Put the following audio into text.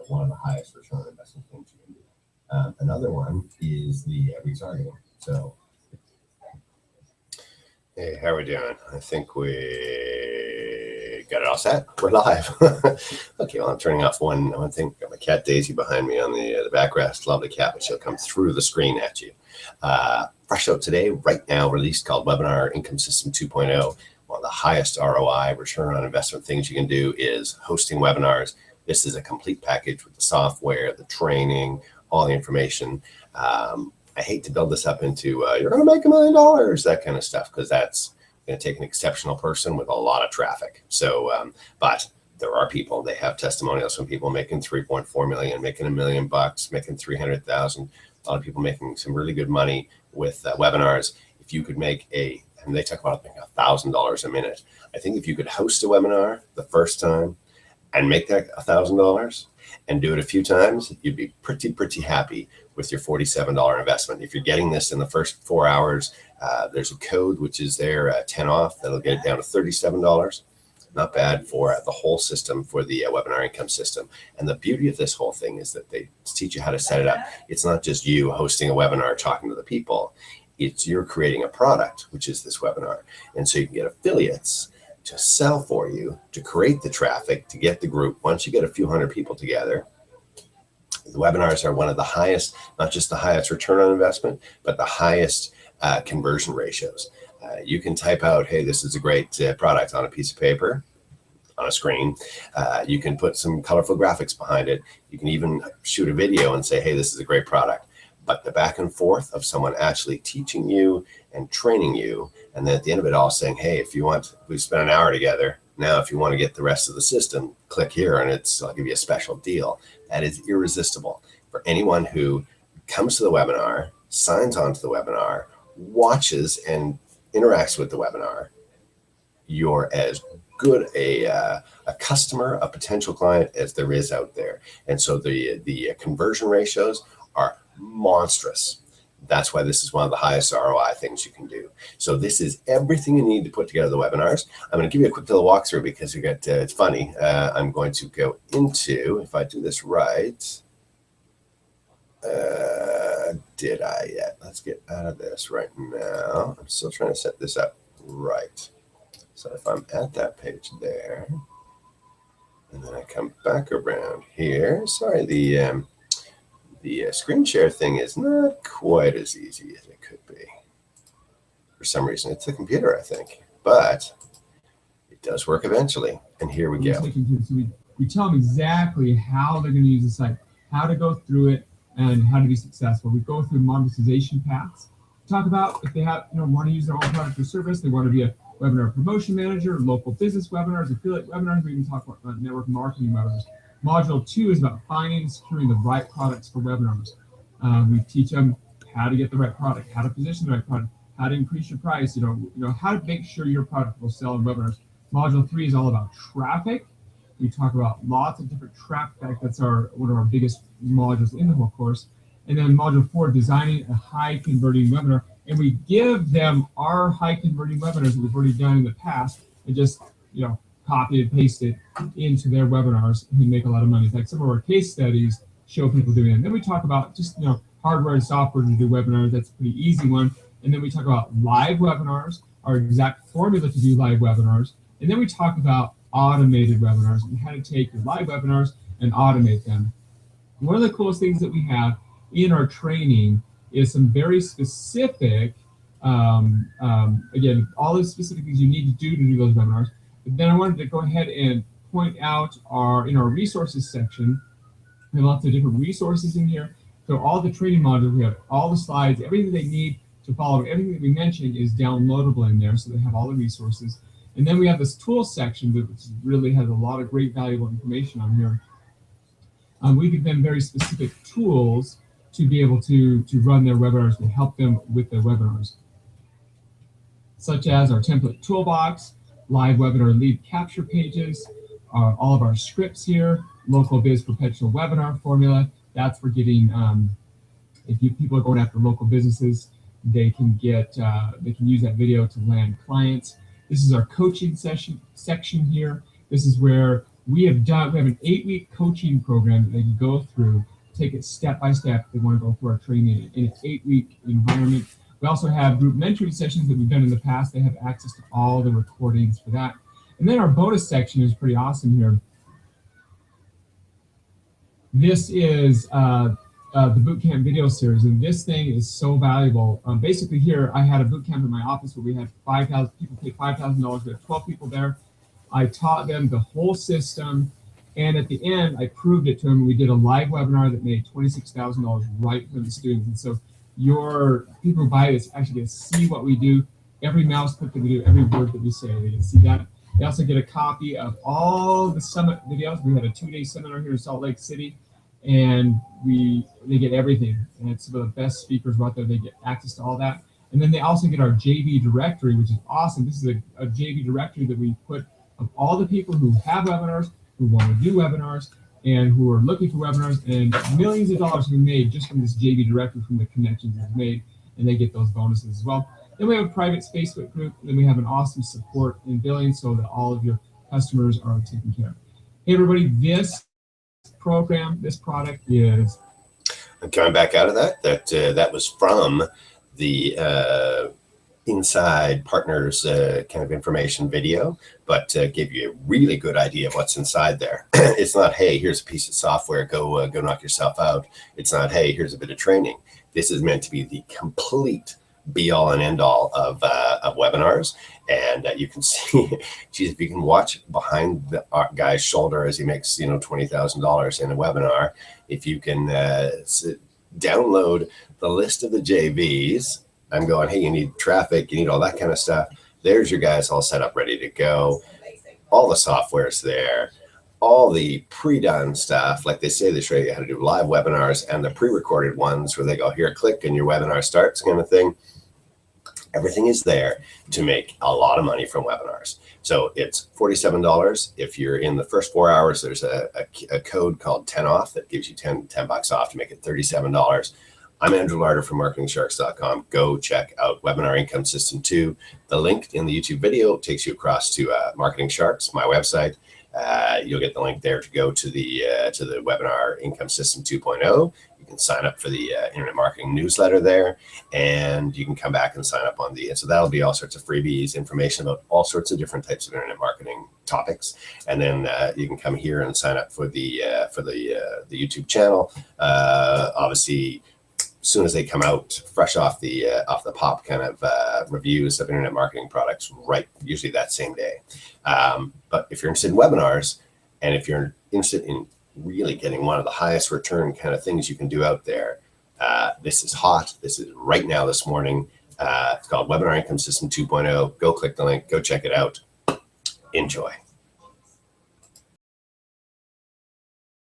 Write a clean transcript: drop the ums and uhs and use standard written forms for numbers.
one of the highest return on investment things you can do. Another one is the retargeting. So, hey, how are we doing? I think we got it all set. We're live. Okay, well, I'm turning off one thing. Got my cat Daisy behind me on the background. Lovely cat, but she'll come through the screen at you. Fresh out today, right now, released called Webinar Income System 2.0. One of the highest ROI, return on investment things you can do is hosting webinars. This is a complete package with the software, the training, all the information. I hate to build this up into you're going to make $1 million, that kind of stuff, because that's going to take an exceptional person with a lot of traffic. So, but there are people, they have testimonials from people making 3.4 million, making $1 million, making 300,000. A lot of people making some really good money with webinars. If you could make and they talk about making $1,000 a minute. I think if you could host a webinar the first time and make that $1,000 and do it a few times, you'd be pretty happy with your $47 investment. If you're getting this in the first 4 hours, there's a code which is there, 10 off, that'll get it down to $37. Not bad for the whole system, for the webinar income system. And the beauty of this whole thing is that they teach you how to set it up. It's not just you hosting a webinar, talking to the people. It's you're creating a product, which is this webinar. And so you can get affiliates to sell for you, to create the traffic, to get the group. Once you get a few hundred people together, the webinars are one of the highest, not just the highest return on investment, but the highest conversion ratios. You can type out, hey, this is a great product on a piece of paper, on a screen. You can put some colorful graphics behind it. You can even shoot a video and say, hey, this is a great product. But the back and forth of someone actually teaching you and training you, and then at the end of it all saying, hey, if you want, we've spent an hour together. Now, if you want to get the rest of the system, click here and I'll give you a special deal. That is irresistible for anyone who comes to the webinar, signs on to the webinar, watches and interacts with the webinar. You're as good a customer, a potential client as there is out there. And so the conversion ratios are monstrous. That's why this is one of the highest ROI things you can do. So this is everything you need to put together the webinars. I'm going to give you a quick little walkthrough because you got it's funny. I'm going to go into, if I do this right, did I yet? Let's get out of this right now. I'm still trying to set this up right. So if I'm at that page there, and then I come back around here, sorry, the screen share thing is not quite as easy as it could be. For some reason, it's the computer, I think, but it does work eventually. And here we go. So we tell them exactly how they're going to use the site, how to go through it, and how to be successful. We go through monetization paths. Talk about if they have, want to use their own product or service, they want to be a webinar promotion manager, local business webinars, affiliate webinars. We even talk about network marketing webinars. Module 2 is about finding and securing the right products for webinars. We teach them how to get the right product, how to position the right product, how to increase your price, how to make sure your product will sell in webinars. Module 3 is all about traffic. We talk about lots of different traffic. That's one of our biggest modules in the whole course. And then module 4, designing a high converting webinar. And we give them our high converting webinars that we've already done in the past and just, copy and paste it into their webinars and make a lot of money. In fact, some of our case studies show people doing it. And then we talk about just, hardware and software to do webinars. That's a pretty easy one. And then we talk about live webinars, our exact formula to do live webinars. And then we talk about automated webinars and how to take your live webinars and automate them. One of the coolest things that we have in our training is some very specific, again, all the specific things you need to do those webinars. But then I wanted to go ahead and point out in our resources section, we have lots of different resources in here. So all the training modules, we have all the slides, everything they need to follow, everything that we mentioned is downloadable in there. So they have all the resources. And then we have this tools section, which really has a lot of great valuable information on here. We give them very specific tools to be able to run their webinars, to help them with their webinars, such as our template toolbox, live webinar lead capture pages, all of our scripts here, local biz perpetual webinar formula. That's for getting, if people are going after local businesses, they can use that video to land clients. This is our coaching section here. This is where we have an 8-week coaching program that they can go through, take it step by step. They want to go through our training in an 8-week environment. We also have group mentoring sessions that we've done in the past. They have access to all the recordings for that. And then our bonus section is pretty awesome here. This is the bootcamp video series, and this thing is so valuable. Basically here, I had a bootcamp in my office where we had 5,000 people pay $5,000. We had 12 people there. I taught them the whole system, and at the end, I proved it to them. We did a live webinar that made $26,000 right from the students. And so your people who buy this actually get to see what we do, every mouse click that we do, every word that we say. They get to see that. They also get a copy of all the summit videos. We had a 2-day seminar here in Salt Lake City, and they get everything. And it's some of the best speakers out there. They get access to all that. And then they also get our JV directory, which is awesome. This is a JV directory that we put of all the people who have webinars, who want to do webinars, and who are looking for webinars, and millions of dollars have been made just from this JV directory, from the connections it's made, and they get those bonuses as well. Then we have a private Facebook group, and then we have an awesome support in billing so that all of your customers are taken care of. Hey everybody, this program, this product is... I'm coming back out of that was from the Inside Partners kind of information video, but give you a really good idea of what's inside there. It's not, hey, here's a piece of software, go knock yourself out. It's not, hey, here's a bit of training. This is meant to be the complete be-all and end-all of webinars. And you can see, geez, if you can watch behind the guy's shoulder as he makes, $20,000 in a webinar, if you can download the list of the JVs. I'm going, hey, you need traffic, you need all that kind of stuff. There's your guys all set up, ready to go. All the software's there. All the pre-done stuff, like they say, they show you how to do live webinars, and the pre-recorded ones where they go, here, click, and your webinar starts kind of thing. Everything is there to make a lot of money from webinars. So it's $47. If you're in the first 4 hours, there's a code called 10 off that gives you 10 bucks off to make it $37. I'm Andrew Larder from marketingsharks.com. Go check out Webinar Income System 2. The link in the YouTube video takes you across to Marketing Sharks, my website. You'll get the link there to go to the Webinar Income System 2.0. You can sign up for the Internet Marketing newsletter there, and you can come back and sign up on so that'll be all sorts of freebies, information about all sorts of different types of internet marketing topics. And then you can come here and sign up for the YouTube channel. Obviously, as soon as they come out fresh off the pop kind of reviews of internet marketing products, right, usually that same day. But if you're interested in webinars, and if you're interested in really getting one of the highest return kind of things you can do out there, this is hot. This is right now this morning. It's called Webinar Income System 2.0. Go click the link, go check it out. Enjoy.